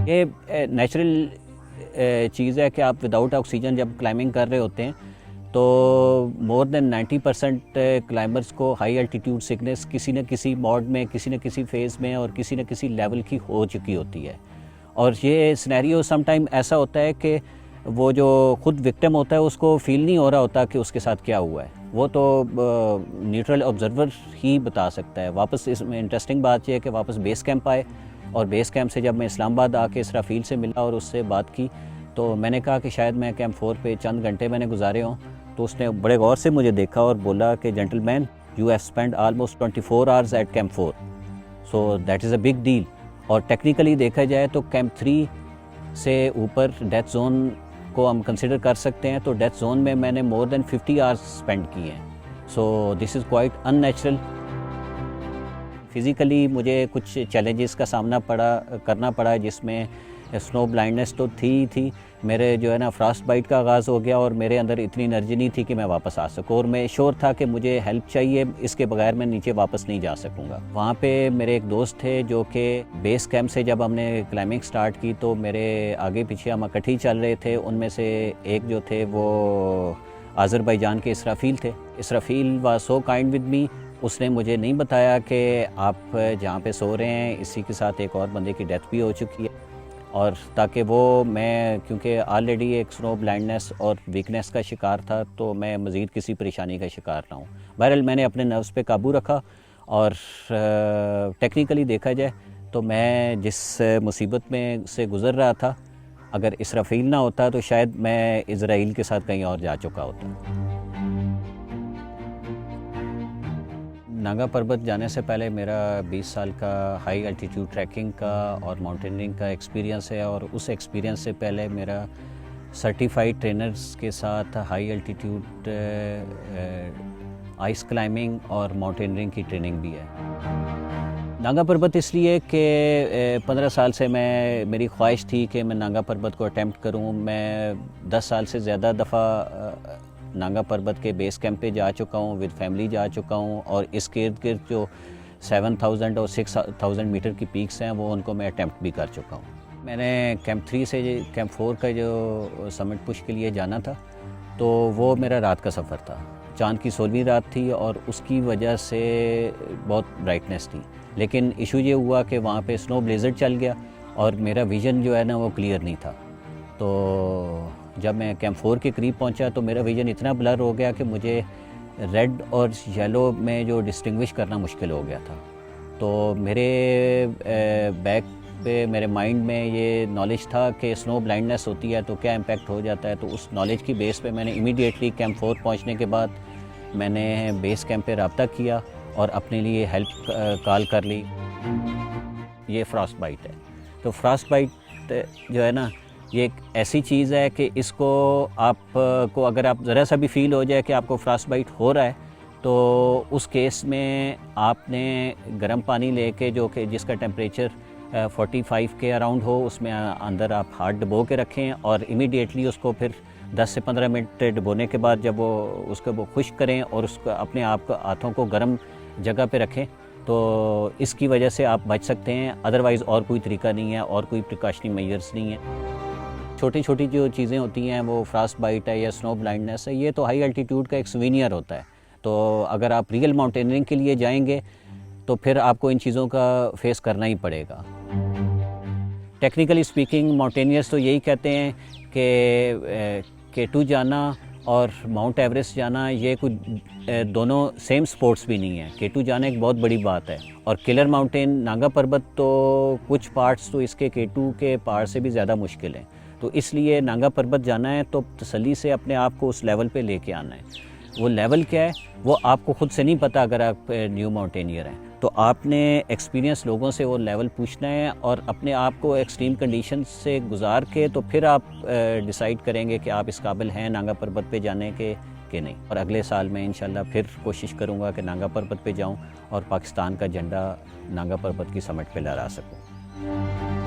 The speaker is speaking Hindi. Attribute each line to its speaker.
Speaker 1: ये नेचुरल चीज़ है कि आप विदाउट ऑक्सीजन जब क्लाइंबिंग कर रहे होते हैं तो मोर देन 90% क्लाइंबर्स को हाई एल्टीट्यूड सिकनेस किसी न किसी मॉड में, किसी न किसी फेज़ में और किसी न किसी लेवल की हो चुकी होती है। और ये सिनेरियो सम टाइम ऐसा होता है कि वो जो खुद विक्टिम होता है उसको फील नहीं हो रहा होता कि उसके साथ क्या हुआ है, वो तो न्यूट्रल ऑब्जर्वर ही बता सकता है। वापस इसमें इंटरेस्टिंग बात यह है कि वापस बेस कैंप आए और बेस कैंप से जब मैं इस्लामाबाद आके इसराफील से मिला और उससे बात की तो मैंने कहा कि शायद मैं कैंप 4 पे चंद घंटे मैंने गुजारे हों। तो उसने बड़े गौर से मुझे देखा और बोला कि gentleman, you have spend almost 24 hours at camp 4, so that is a big deal. और टेक्निकली देखा जाए तो कैंप 3 से ऊपर डेथ जोन को हम कंसिडर कर सकते हैं। तो डेथ जोन में मैंने मोर देन 50 आवर्स स्पेंड किए हैं। So this is quite unnatural. Physically मुझे कुछ चैलेंजेस का सामना करना पड़ा जिसमें स्नो ब्लाइंडनेस तो थी। मेरे जो है ना फ्रॉस्ट बाइट का आगाज़ हो गया और मेरे अंदर इतनी एनर्जी नहीं थी कि मैं वापस आ सकूँ और मैं श्योर था कि मुझे हेल्प चाहिए, इसके बगैर मैं नीचे वापस नहीं जा सकूँगा। वहाँ पे मेरे एक दोस्त थे जो कि बेस कैंप से जब हमने क्लाइंबिंग स्टार्ट की तो मेरे आगे पीछे हम इकट्ठे ही चल रहे थे। उनमें से एक जो थे वो अज़रबैजान के इसराफील थे। Israfil was so kind with me. उसने मुझे नहीं बताया कि आप जहाँ पे सो रहे हैं इसी के साथ एक और बंदे की डेथ भी हो चुकी है, और ताकि वो मैं क्योंकि ऑलरेडी एक स्नो ब्लाइंडनेस और वीकनेस का शिकार था तो मैं मज़ीद किसी परेशानी का शिकार ना हूँ। बहरहाल मैंने अपने नर्व्स पे काबू रखा और टेक्निकली देखा जाए तो मैं जिस मुसीबत में से गुज़र रहा था, अगर इसराफील ना होता तो शायद मैं इज़राइल के साथ कहीं और जा चुका होता। नागा पर्वत जाने से पहले मेरा 20 साल का हाई एल्टीट्यूड ट्रैकिंग का और माउंटेनियरिंग का एक्सपीरियंस है और उस एक्सपीरियंस से पहले मेरा सर्टिफाइड ट्रेनर्स के साथ हाई एल्टीट्यूड आइस क्लाइंबिंग और माउंटेनियरिंग की ट्रेनिंग भी है। नागा पर्वत इसलिए कि 15 साल से मेरी ख्वाहिश थी कि मैं नागा पर्वत को अटैम्प्ट करूं। मैं 10 साल से ज़्यादा दफ़ा नागा पर्वत के बेस कैंप पे जा चुका हूँ, विद फैमिली जा चुका हूँ और इसके इर्द गिर्द जो 7000 और 6000 मीटर की पीक्स हैं वो उनको मैं अटैम्प्ट भी कर चुका हूँ। मैंने कैंप 3 से कैंप 4 का जो समिट पुश के लिए जाना था तो वो मेरा रात का सफ़र था। चाँद की 16वीं रात थी और उसकी वजह से बहुत ब्राइटनेस थी, लेकिन इशू ये हुआ कि वहाँ पे स्नो ब्लेज़र्ड चल गया और मेरा विज़न जो है ना वो क्लियर नहीं था। तो जब मैं कैंप 4 के करीब पहुंचा तो मेरा विज़न इतना ब्लर हो गया कि मुझे रेड और येलो में जो डिस्टिंग्विश करना मुश्किल हो गया था। तो मेरे बैक पे मेरे माइंड में ये नॉलेज था कि स्नो ब्लाइंडनेस होती है तो क्या इम्पैक्ट हो जाता है। तो उस नॉलेज की बेस पे मैंने इमीडिएटली कैंप 4 पहुंचने के बाद मैंने बेस कैंप पे रब्ता किया और अपने लिए हेल्प कॉल कर ली। ये फ्रॉस्ट बाइट है। तो फ्रॉस्ट बाइट जो है ना ये एक ऐसी चीज़ है कि इसको आपको अगर आप ज़रा सा भी फील हो जाए कि आपको फ्रॉस्ट बाइट हो रहा है तो उस केस में आपने गर्म पानी लेके जो कि जिसका टेम्परेचर 45 के अराउंड हो उसमें अंदर आप हाथ डुबो के रखें और इमीडिएटली उसको फिर 10 से 15 मिनट डुबोने के बाद जब वो खुश्क करें और उसको अपने आप हाथों को गर्म जगह पे रखें तो इसकी वजह से आप बच सकते हैं। अदरवाइज़ और कोई तरीका नहीं है और कोई प्रिकॉशनरी मेजर्स नहीं है। छोटी छोटी जो चीज़ें होती हैं वो फ्रॉस्ट बाइट है या स्नो ब्लाइंडनेस है, ये तो हाई एल्टीट्यूड का एक सूवेनियर होता है। तो अगर आप रियल माउंटेनियरिंग के लिए जाएंगे तो फिर आपको इन चीज़ों का फेस करना ही पड़ेगा। टेक्निकली स्पीकिंग माउंटेनियर्स तो यही कहते हैं कि K2 जाना और माउंट एवरेस्ट जाना ये कुछ दोनों सेम स्पोर्ट्स भी नहीं है। K2 जाना एक बहुत बड़ी बात है और किलर माउंटेन नागा पर्वत तो कुछ पार्ट्स तो इसके K2 के पहाड़ से भी ज़्यादा मुश्किल हैं। तो इसलिए नागा पर्वत जाना है तो तसल्ली से अपने आप को उस लेवल पे लेके आना है। वो लेवल क्या है वो आपको खुद से नहीं पता अगर आप न्यू माउंटेनियर हैं। तो आपने एक्सपीरियंस लोगों से वो लेवल पूछना है और अपने आप को एक्सट्रीम कंडीशन से गुजार के तो फिर आप डिसाइड करेंगे कि आप इस काबिल हैं नागा पर्वत पे जाने के कि नहीं। और अगले साल मैं इंशाल्लाह फिर कोशिश करूँगा कि नागा पर्वत पे जाऊँ और पाकिस्तान का झंडा नागा पर्वत की समिट पे लहरा सकूँ।